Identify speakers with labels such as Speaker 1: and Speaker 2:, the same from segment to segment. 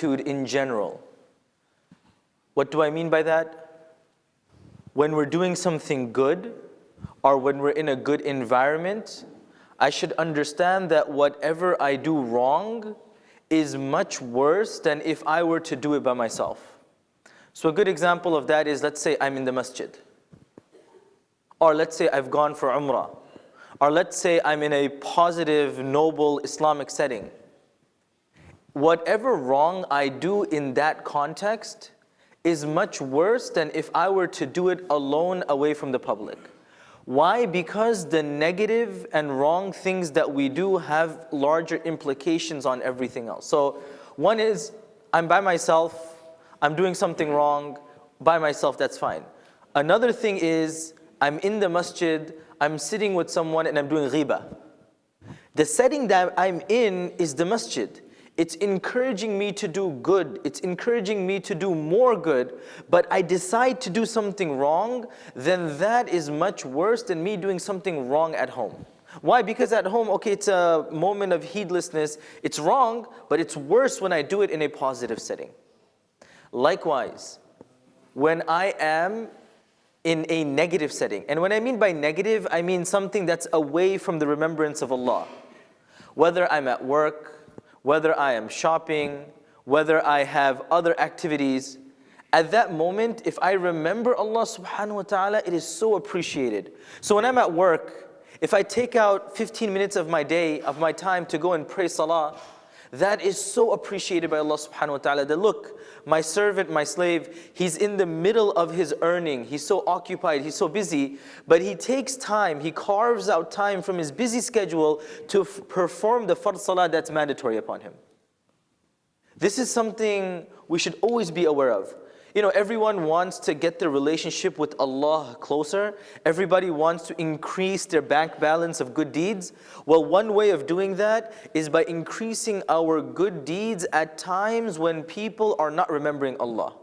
Speaker 1: attitude in general. What do I mean by that? When we're doing something good, or when we're in a good environment, I should understand that whatever I do wrong is much worse than if I were to do it by myself. So a good example of that is, let's say I'm in the masjid. Or let's say I've gone for Umrah. Or let's say I'm in a positive, noble Islamic setting. Whatever wrong I do in that context is much worse than if I were to do it alone away from the public. Why? Because the negative and wrong things that we do have larger implications on everything else. So one is, I'm by myself, I'm doing something wrong, by myself, that's fine. Another thing is, I'm in the masjid, I'm sitting with someone and I'm doing ghibah. The setting that I'm in is the masjid. It's encouraging me to do good. It's encouraging me to do more good. But I decide to do something wrong, then that is much worse than me doing something wrong at home. Why? Because at home, okay, it's a moment of heedlessness. It's wrong, but it's worse when I do it in a positive setting. Likewise, when I am in a negative setting, and when I mean by negative, I mean something that's away from the remembrance of Allah. Whether I'm at work, whether I am shopping, whether I have other activities, at that moment, if I remember Allah subhanahu wa ta'ala, it is so appreciated. So when I'm at work, if I take out 15 minutes of my day, of my time to go and pray salah, that is so appreciated by Allah subhanahu wa ta'ala, that look, my servant, my slave, he's in the middle of his earning, he's so occupied, he's so busy, but he takes time, he carves out time from his busy schedule to perform the fard salah that's mandatory upon him. This is something we should always be aware of. You know, everyone wants to get their relationship with Allah closer. Everybody wants to increase their bank balance of good deeds. Well, one way of doing that is by increasing our good deeds at times when people are not remembering Allah.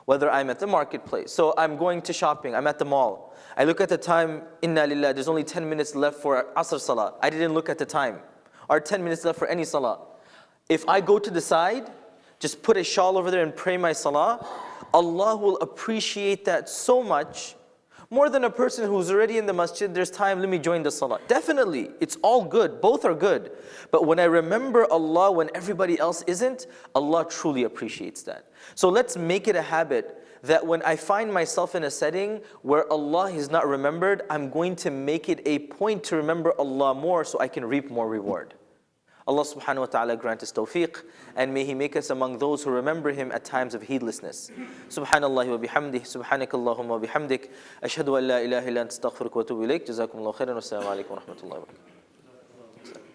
Speaker 1: Whether I'm at the marketplace, so I'm going to shopping, I'm at the mall. I look at the time, Inna Lillah, there's only 10 minutes left for Asr Salah. I didn't look at the time. Or 10 minutes left for any Salah. If I go to the side, just put a shawl over there and pray my salah, Allah will appreciate that so much, more than a person who's already in the masjid, there's time, let me join the salah. Definitely, it's all good, both are good. But when I remember Allah when everybody else isn't, Allah truly appreciates that. So let's make it a habit that when I find myself in a setting where Allah is not remembered, I'm going to make it a point to remember Allah more so I can reap more reward. Allah subhanahu wa ta'ala grant us tawfiq, and may He make us among those who remember Him at times of heedlessness. Subhanallah wa bihamdih, subhanakallahumma wa bihamdik, ashhadu an la ilaha illa anta astaghfiruka wa atubu ilayk, jazakumullahu khairan, wa assalamu alaikum wa rahmatullahi wa barakatuh.